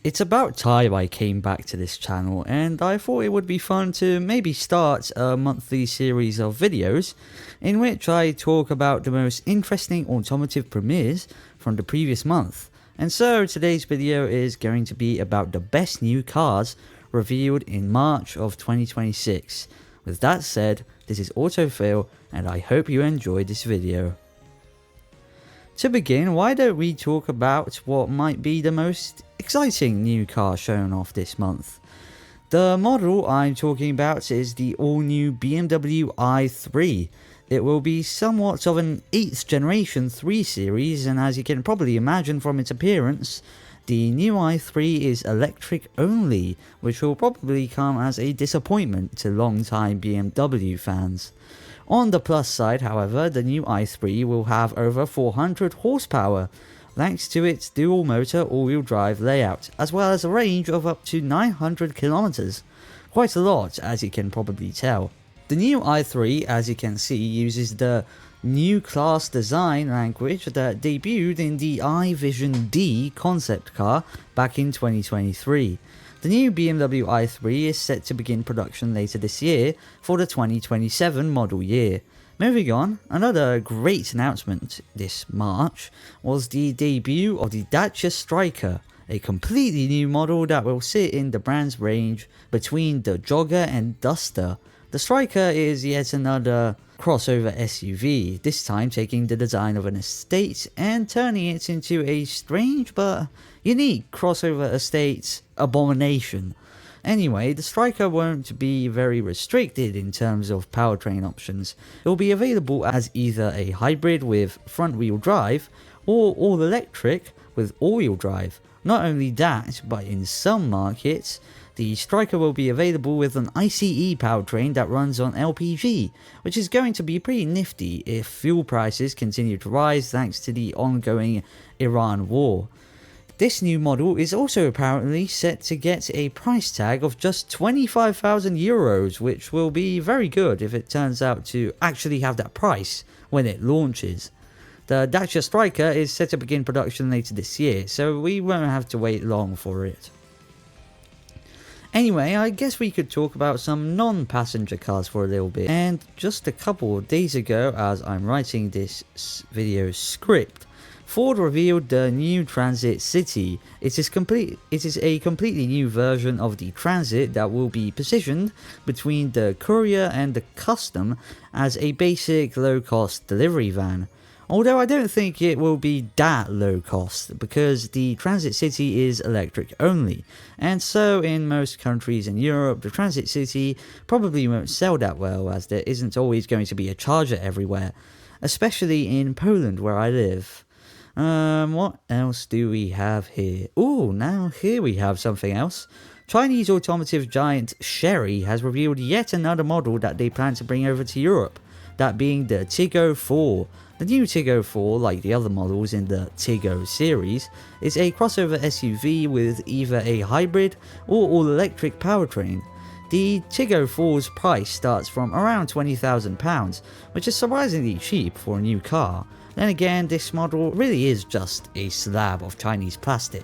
It's about time I came back to this channel, and I thought it would be fun to maybe start a monthly series of videos in which I talk about the most interesting automotive premieres from the previous month. And so today's video is going to be about the best new cars revealed in March of 2026. With that said, this is Autophil, and I hope you enjoyed this video. To begin, why don't we talk about what might be the most exciting new car shown off this month? The model I'm talking about is the all-new BMW i3. It will be somewhat of an 8th generation 3 Series, and as you can probably imagine from its appearance, the new i3 is electric only, which will probably come as a disappointment to long-time BMW fans. On the plus side, however, the new i3 will have over 400 horsepower, thanks to its dual motor all-wheel drive layout, as well as a range of up to 900 kilometers. Quite a lot, as you can probably tell. The new i3, as you can see, uses the new class design language that debuted in the iVision D concept car back in 2023. The new BMW i3 is set to begin production later this year for the 2027 model year. Moving on, another great announcement this March was the debut of the Dacia Stryker, a completely new model that will sit in the brand's range between the Jogger and Duster. The Stryker is yet another crossover SUV, this time taking the design of an estate and turning it into a strange but unique crossover estate abomination. Anyway, the Stryker won't be very restricted in terms of powertrain options. It will be available as either a hybrid with front-wheel drive or all-electric with all-wheel drive. Not only that, but in some markets, the Stryker will be available with an ICE powertrain that runs on LPG, which is going to be pretty nifty if fuel prices continue to rise thanks to the ongoing Iran war. This new model is also apparently set to get a price tag of just 25,000 euros, which will be very good if it turns out to actually have that price when it launches. The Dacia Stryker is set to begin production later this year, so we won't have to wait long for it. Anyway, I guess we could talk about some non-passenger cars for a little bit. And just a couple of days ago, as I'm writing this video script, Ford revealed the new Transit City. It is a completely new version of the Transit that will be positioned between the Courier and the Custom as a basic low-cost delivery van. Although I don't think it will be that low cost, because the Transit City is electric only, and so in most countries in Europe the Transit City probably won't sell that well, as there isn't always going to be a charger everywhere, especially in Poland where I live. What else do we have here? Oh, now here we have something else. Chinese automotive giant Chery has revealed yet another model that they plan to bring over to Europe, that being the Tiggo 4. The new Tiggo 4, like the other models in the Tiggo series, is a crossover SUV with either a hybrid or all-electric powertrain. The Tiggo 4's price starts from around £20,000, which is surprisingly cheap for a new car. Then again, this model really is just a slab of Chinese plastic,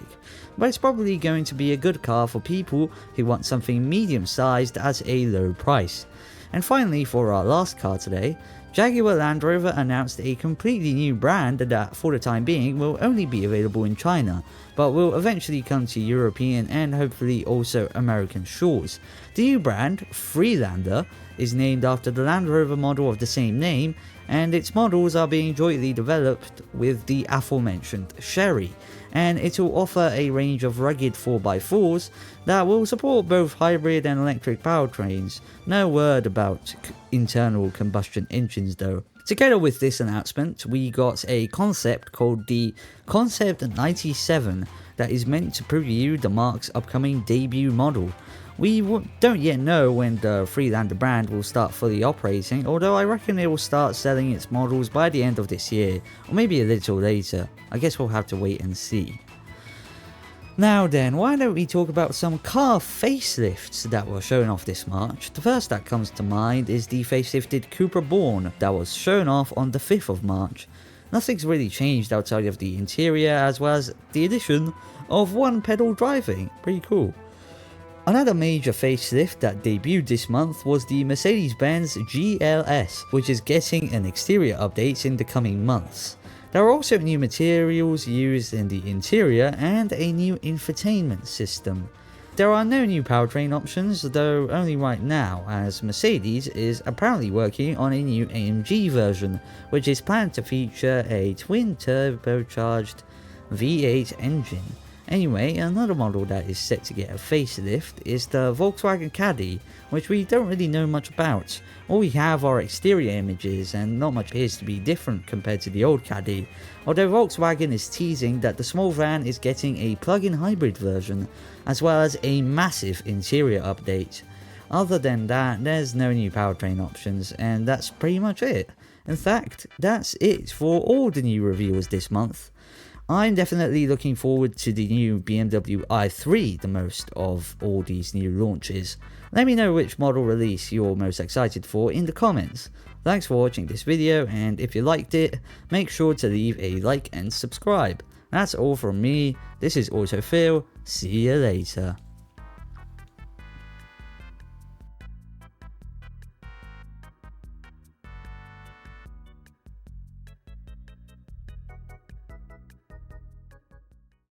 but it's probably going to be a good car for people who want something medium-sized at a low price. And finally, for our last car today, Jaguar Land Rover announced a completely new brand that for the time being will only be available in China, but will eventually come to European and hopefully also American shores. The new brand, Freelander, is named after the Land Rover model of the same name, and its models are being jointly developed with the aforementioned Chery, and it will offer a range of rugged 4x4s that will support both hybrid and electric powertrains. No word about internal combustion engines though. Together with this announcement, we got a concept called the Concept 97 that is meant to preview the marque's upcoming debut model. We don't yet know when the Freelander brand will start fully operating, although I reckon it will start selling its models by the end of this year, or maybe a little later. I guess we'll have to wait and see. Now then, why don't we talk about some car facelifts that were shown off this March. The first that comes to mind is the facelifted Cupra Born that was shown off on the 5th of March. Nothing's really changed outside of the interior, as well as the addition of one pedal driving. Pretty cool. Another major facelift that debuted this month was the Mercedes-Benz GLS, which is getting an exterior update in the coming months. There are also new materials used in the interior and a new infotainment system. There are no new powertrain options, though only right now, as Mercedes is apparently working on a new AMG version, which is planned to feature a twin turbocharged V8 engine. Anyway, another model that is set to get a facelift is the Volkswagen Caddy, which we don't really know much about. All we have are exterior images, and not much appears to be different compared to the old Caddy, although Volkswagen is teasing that the small van is getting a plug-in hybrid version, as well as a massive interior update. Other than that, there's no new powertrain options, and that's pretty much it. In fact, that's it for all the new reveals this month. I'm definitely looking forward to the new BMW i3 the most of all these new launches. Let me know which model release you're most excited for in the comments. Thanks for watching this video, and if you liked it, make sure to leave a like and subscribe. That's all from me. This is AutoPhil. See you later.